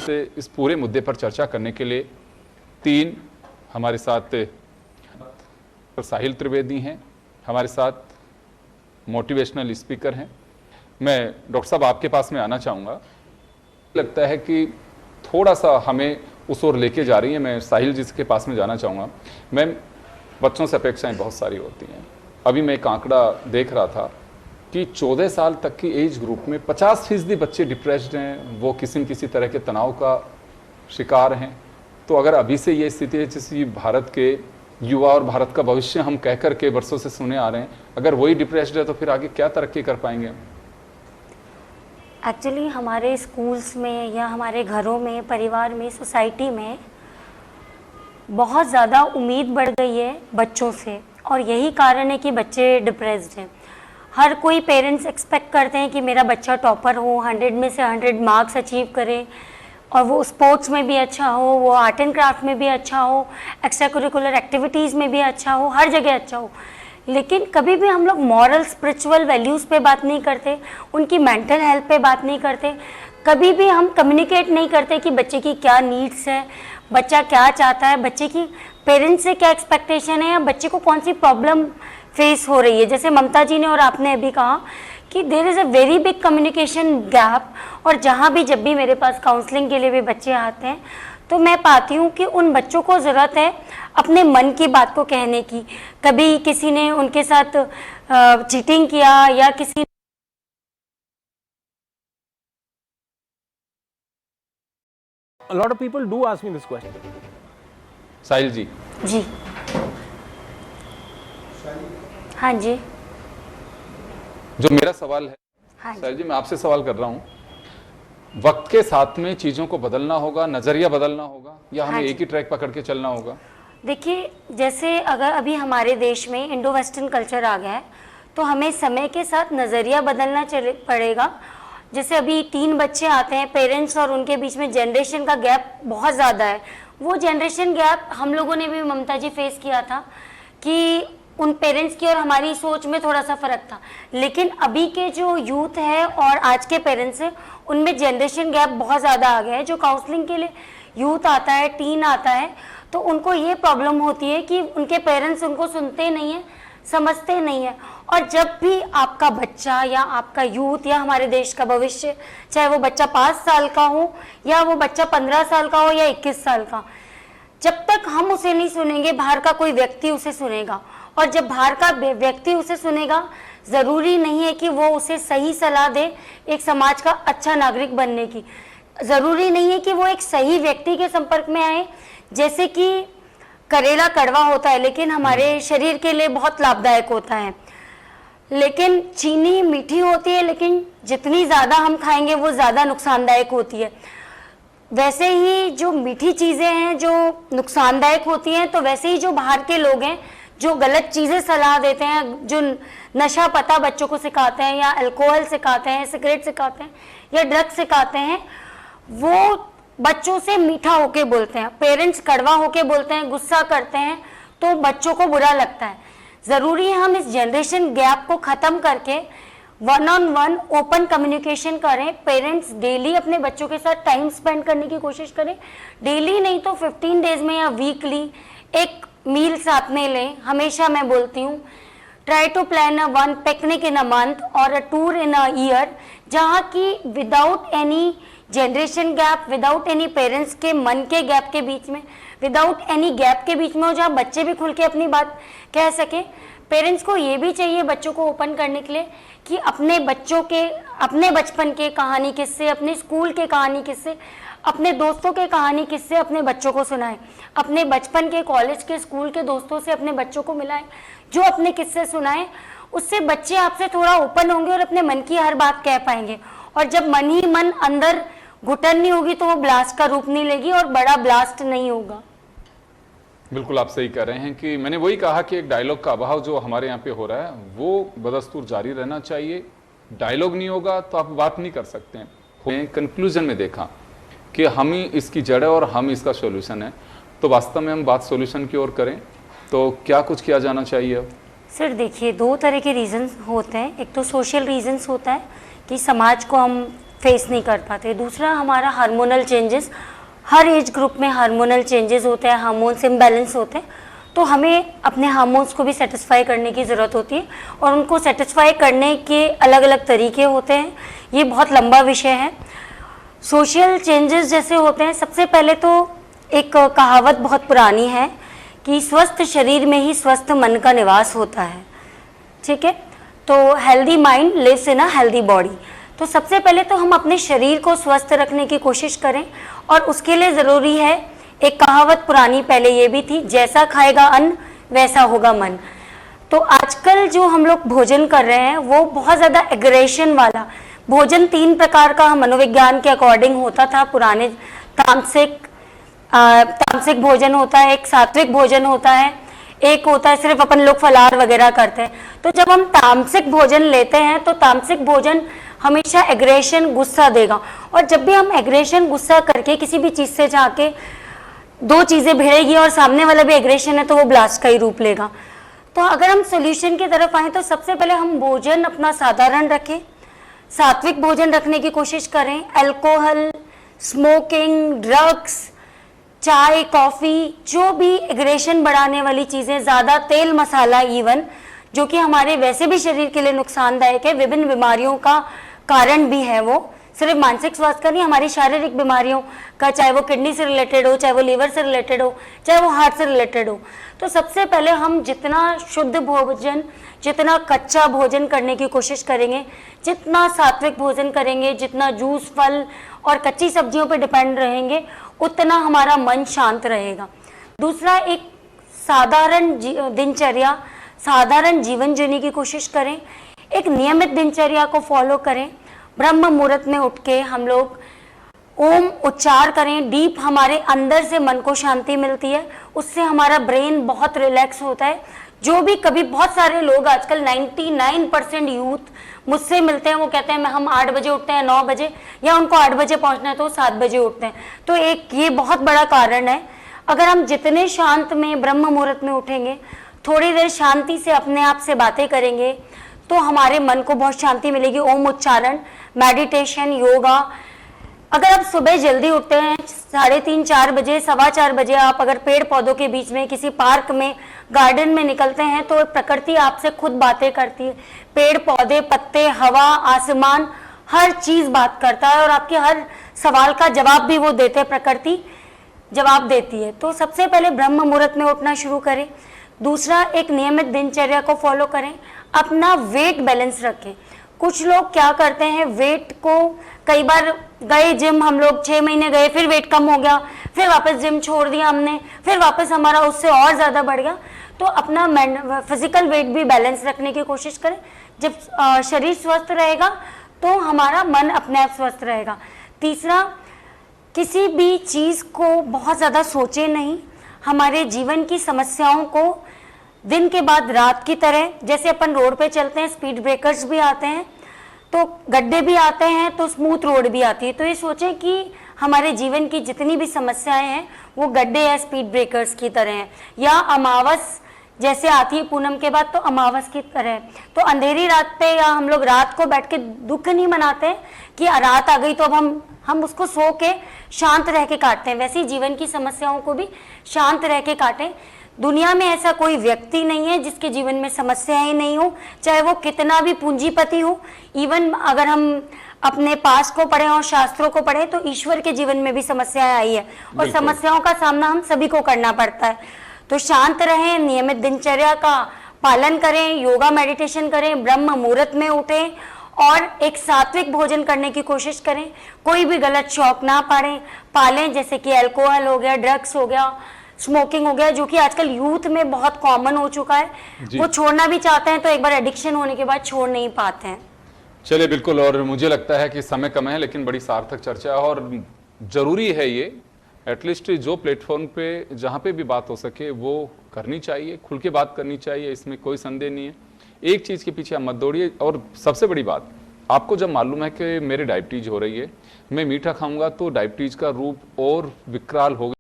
से इस पूरे मुद्दे पर चर्चा करने के लिए 3 हमारे साथ साहिल त्रिवेदी हैं, हमारे साथ मोटिवेशनल स्पीकर हैं। मैं डॉक्टर साहब आपके पास में आना चाहूँगा। लगता है कि थोड़ा सा हमें उस ओर लेके जा रही है। मैं साहिल जी के पास में जाना चाहूँगा। मैम, बच्चों से अपेक्षाएं बहुत सारी होती हैं। अभी मैं एक आंकड़ा देख रहा था कि 14 साल तक की एज ग्रुप में 50% बच्चे डिप्रेस्ड हैं, वो किसी तरह के तनाव का शिकार हैं। तो अगर अभी से ये स्थिति है, जैसे भारत के युवा और भारत का भविष्य हम कह कर के वर्षों से सुने आ रहे हैं, अगर वही डिप्रेस्ड है तो फिर आगे क्या तरक्की कर पाएंगे? एक्चुअली हमारे स्कूल्स में या हमारे घरों में, परिवार में, सोसाइटी में बहुत ज़्यादा उम्मीद बढ़ गई है बच्चों से, और यही कारण है कि बच्चे डिप्रेस्ड हैं। हर कोई पेरेंट्स एक्सपेक्ट करते हैं कि मेरा बच्चा टॉपर हो, 100 में से 100 मार्क्स अचीव करे, और वो स्पोर्ट्स में भी अच्छा हो, वो आर्ट एंड क्राफ्ट में भी अच्छा हो, एक्स्ट्रा करिकुलर एक्टिविटीज़ में भी अच्छा हो, हर जगह अच्छा हो। लेकिन कभी भी हम लोग मॉरल स्पिरिचुअल वैल्यूज़ पे बात नहीं करते, उनकी मेंटल हेल्थ पे बात नहीं करते। कभी भी हम कम्युनिकेट नहीं करते कि बच्चे की क्या नीड्स है, बच्चा क्या चाहता है, बच्चे की पेरेंट्स से क्या एक्सपेक्टेशन है, या बच्चे को कौन सी प्रॉब्लम फेस हो रही है। जैसे ममता जी ने और आपने अभी कहा कि there is a very big communication gap, और जहाँ भी जब भी मेरे पास काउंसलिंग के लिए भी बच्चे आते हैं तो मैं पाती हूँ कि उन बच्चों को ज़रूरत है अपने मन की बात को कहने की। कभी किसी ने उनके साथ चीटिंग किया, या किसी A lot of people do ask me this question. साहिल जी। जी हाँ जी। जो मेरा सवाल है, हाँ जी। साहिल जी, मैं आपसे सवाल कर रहा हूँ, वक्त के साथ में चीज़ों को बदलना होगा, नज़रिया बदलना होगा, या हमें एक ही ट्रैक पकड़ के चलना होगा? देखिए, जैसे अगर अभी हमारे देश में इंडो वेस्टर्न कल्चर आ गया है, तो हमें समय के साथ नज़रिया बदलना पड़ेगा। जैसे अभी 3 बच्चे आते हैं, पेरेंट्स और उनके बीच में जनरेशन का गैप बहुत ज़्यादा है। वो जनरेशन गैप हम लोगों ने भी, ममता जी, फेस किया था कि उन पेरेंट्स की और हमारी सोच में थोड़ा सा फ़र्क था। लेकिन अभी के जो यूथ है और आज के पेरेंट्स हैं, उनमें जनरेशन गैप बहुत ज़्यादा आ गया है। जो काउंसलिंग के लिए यूथ आता है, टीन आता है, तो उनको ये प्रॉब्लम होती है कि उनके पेरेंट्स उनको सुनते नहीं हैं, समझते नहीं हैं। और जब भी आपका बच्चा या आपका यूथ या हमारे देश का भविष्य, चाहे वो बच्चा 5 साल का हो या वो बच्चा 15 साल का हो या 21 साल का, जब तक हम उसे नहीं सुनेंगे, बाहर का कोई व्यक्ति उसे सुनेगा। और जब बाहर का व्यक्ति उसे सुनेगा, ज़रूरी नहीं है कि वो उसे सही सलाह दे एक समाज का अच्छा नागरिक बनने की। ज़रूरी नहीं है कि वो एक सही व्यक्ति के संपर्क में आए। जैसे कि करेला कड़वा होता है लेकिन हमारे शरीर के लिए बहुत लाभदायक होता है, लेकिन चीनी मीठी होती है, लेकिन जितनी ज़्यादा हम खाएंगे वो ज़्यादा नुकसानदायक होती है। वैसे ही जो मीठी चीज़ें हैं जो नुकसानदायक होती हैं, तो वैसे ही जो बाहर के लोग हैं जो गलत चीज़ें सलाह देते हैं, जो नशा पता बच्चों को सिखाते हैं, या अल्कोहल सिखाते हैं, सिगरेट सिखाते हैं, या ड्रग्स सिखाते हैं, वो बच्चों से मीठा होके बोलते हैं। पेरेंट्स कड़वा होके बोलते हैं, गुस्सा करते हैं, तो बच्चों को बुरा लगता है। ज़रूरी है हम इस जनरेशन गैप को ख़त्म करके 1-on-1 ओपन कम्युनिकेशन करें। पेरेंट्स डेली अपने बच्चों के साथ टाइम स्पेंड करने की कोशिश करें। डेली नहीं तो 15 डेज में या वीकली एक मील साथ में लें। हमेशा मैं बोलती हूँ, try to plan a 1 picnic in a month और a tour in a year, जहाँ की without any generation gap, without any parents के मन के गैप के बीच में, विदाउट एनी गैप के बीच में हो, जहाँ बच्चे भी खुल के अपनी बात कह सकें। पेरेंट्स को ये भी चाहिए बच्चों को ओपन करने के लिए कि अपने बच्चों के, अपने बचपन के कहानी किस्से, अपने स्कूल के कहानी किस्से, अपने दोस्तों के कहानी किस्से अपने बच्चों को सुनाएं। अपने बचपन के, कॉलेज के, स्कूल के दोस्तों से अपने बच्चों को मिलाएं, जो अपने किस्से सुनाएं। उससे बच्चे आपसे थोड़ा ओपन होंगे और अपने मन की हर बात कह पाएंगे। और जब मन ही मन अंदर घुटन नहीं होगी तो वो ब्लास्ट का रूप नहीं लेगी और बड़ा ब्लास्ट नहीं होगा। बिल्कुल आप सही कह रहे हैं कि मैंने वही कहा कि एक डायलॉग का अभाव जो हमारे यहाँ पे हो रहा है वो बदस्तूर जारी रहना चाहिए। डायलॉग नहीं होगा तो आप बात नहीं कर सकते हैं। कंक्लूजन में देखा कि हम ही इसकी जड़ है और हम इसका सॉल्यूशन है, तो वास्तव में हम बात सॉल्यूशन की ओर करें तो क्या कुछ किया जाना चाहिए? सर देखिए, 2 तरह के रीज़न्स होते हैं। एक तो सोशल रीज़न्स होता है कि समाज को हम फेस नहीं कर पाते। दूसरा हमारा हार्मोनल चेंजेस, हर एज ग्रुप में हार्मोनल चेंजेस होते हैं, हार्मोन्स इम्बैलेंस होते हैं, तो हमें अपने हार्मोन्स को भी सेटिस्फाई करने की ज़रूरत होती है और उनको सेटिस्फाई करने के अलग अलग तरीके होते हैं। ये बहुत लंबा विषय है। सोशल चेंजेस जैसे होते हैं, सबसे पहले तो एक कहावत बहुत पुरानी है कि स्वस्थ शरीर में ही स्वस्थ मन का निवास होता है, ठीक है। तो healthy mind lives in a healthy body. तो सबसे पहले तो हम अपने शरीर को स्वस्थ रखने की कोशिश करें और उसके लिए ज़रूरी है, एक कहावत पुरानी पहले ये भी थी, जैसा खाएगा अन्न वैसा होगा मन। तो आजकल जो हम लोग भोजन कर रहे हैं वो बहुत ज़्यादा एग्रेशन वाला भोजन, 3 प्रकार का मनोविज्ञान के अकॉर्डिंग होता था पुराने। तामसिक भोजन होता है, एक सात्विक भोजन होता है, एक होता है सिर्फ अपन लोग फलाहार वगैरह करते हैं। तो जब हम तामसिक भोजन लेते हैं तो तामसिक भोजन हमेशा एग्रेशन, गुस्सा देगा, और जब भी हम एग्रेशन, गुस्सा करके किसी भी चीज़ से जाके 2 चीज़ें भिड़ेगी और सामने वाला भी एग्रेशन है तो वो ब्लास्ट का ही रूप लेगा। तो अगर हम सोल्यूशन की तरफ आए तो सबसे पहले हम भोजन अपना साधारण रखें, सात्विक भोजन रखने की कोशिश करें। अल्कोहल, स्मोकिंग, ड्रग्स, चाय, कॉफ़ी, जो भी एग्रेशन बढ़ाने वाली चीज़ें, ज़्यादा तेल मसाला इवन, जो कि हमारे वैसे भी शरीर के लिए नुकसानदायक है, विभिन्न बीमारियों का कारण भी है, वो सिर्फ मानसिक स्वास्थ्य का नहीं, हमारी शारीरिक बीमारियों का, चाहे वो किडनी से रिलेटेड हो, चाहे वो लीवर से रिलेटेड हो, चाहे वो हार्ट से रिलेटेड हो। तो सबसे पहले हम जितना शुद्ध भोजन, जितना कच्चा भोजन करने की कोशिश करेंगे, जितना सात्विक भोजन करेंगे, जितना जूस, फल और कच्ची सब्जियों पर डिपेंड रहेंगे, उतना हमारा मन शांत रहेगा। दूसरा, एक साधारण दिनचर्या, साधारण जीवन जीने की कोशिश करें, एक नियमित दिनचर्या को फॉलो करें। ब्रह्म मुहूर्त में उठ के हम लोग ओम उच्चार करें, डीप, हमारे अंदर से मन को शांति मिलती है, उससे हमारा ब्रेन बहुत रिलैक्स होता है। जो भी कभी बहुत सारे लोग आजकल 99% यूथ मुझसे मिलते हैं, वो कहते हैं हम 8 बजे उठते हैं, 9 बजे, या उनको 8 बजे पहुंचना है तो 7 बजे उठते हैं। तो एक ये बहुत बड़ा कारण है। अगर हम जितने शांत में ब्रह्म मुहूर्त में उठेंगे, थोड़ी देर शांति से अपने आप से बातें करेंगे, तो हमारे मन को बहुत शांति मिलेगी। ओम उच्चारण, मेडिटेशन, योगा। अगर आप सुबह जल्दी उठते हैं 3:30, 4 बजे, 4:15 बजे, आप अगर पेड़ पौधों के बीच में, किसी पार्क में, गार्डन में निकलते हैं, तो प्रकृति आपसे खुद बातें करती है। पेड़ पौधे, पत्ते, हवा, आसमान, हर चीज़ बात करता है और आपके हर सवाल का जवाब भी वो देते हैं, प्रकृति जवाब देती है। तो सबसे पहले ब्रह्म मुहूर्त में उठना शुरू करें। दूसरा, एक नियमित दिनचर्या को फॉलो करें, अपना वेट बैलेंस रखें। कुछ लोग क्या करते हैं, वेट को, कई बार गए जिम, हम लोग 6 महीने गए, फिर वेट कम हो गया, फिर वापस जिम छोड़ दिया हमने, फिर वापस हमारा उससे और ज़्यादा बढ़ गया। तो अपना फिजिकल वेट भी बैलेंस रखने की कोशिश करें। जब शरीर स्वस्थ रहेगा तो हमारा मन अपने आप स्वस्थ रहेगा। तीसरा, किसी भी चीज़ को बहुत ज़्यादा सोचे नहीं। हमारे जीवन की समस्याओं को दिन के बाद रात की तरह, जैसे अपन रोड पे चलते हैं, स्पीड ब्रेकर्स भी आते हैं, तो गड्ढे भी आते हैं, तो स्मूथ रोड भी आती है। तो ये सोचें कि हमारे जीवन की जितनी भी समस्याएं हैं वो गड्ढे या स्पीड ब्रेकर्स की तरह हैं, या अमावस जैसे आती है पूनम के बाद, तो अमावस की तरह है। तो अंधेरी रात पे, या हम लोग रात को बैठ के दुख नहीं मनाते कि रात आ गई तो अब हम उसको सो के शांत रह के काटते हैं। वैसे ही जीवन की समस्याओं को भी शांत रह के काटें। दुनिया में ऐसा कोई व्यक्ति नहीं है जिसके जीवन में समस्याएं नहीं हो, चाहे वो कितना भी पूंजीपति हो। इवन अगर हम अपने पास को पढ़ें और शास्त्रों को पढ़ें तो ईश्वर के जीवन में भी समस्याएं आई है, और समस्याओं का सामना हम सभी को करना पड़ता है। तो शांत रहें, नियमित दिनचर्या का पालन करें, योगा मेडिटेशन करें, ब्रह्म मुहूर्त में उठें और एक सात्विक भोजन करने की कोशिश करें। कोई भी गलत शौक ना पालें, जैसे कि अल्कोहल हो गया, ड्रग्स हो गया, स्मोकिंग हो गया, जो कि आजकल यूथ में बहुत कॉमन हो चुका है। वो छोड़ना भी चाहते हैं तो एक बार एडिक्शन होने के बाद छोड़ नहीं पाते हैं। चलिए, बिल्कुल। और मुझे लगता है कि समय कम है, लेकिन बड़ी सार्थक चर्चा है और जरूरी है ये। एटलीस्ट जो प्लेटफॉर्म पे जहाँ पे भी बात हो सके वो करनी चाहिए, खुल के बात करनी चाहिए, इसमें कोई संदेह नहीं है। एक चीज़ के पीछे आप मत दौड़िए। और सबसे बड़ी बात, आपको जब मालूम है कि मेरे डायबिटीज हो रही है, मैं मीठा खाऊंगा तो डायबिटीज का रूप और विकराल होगा।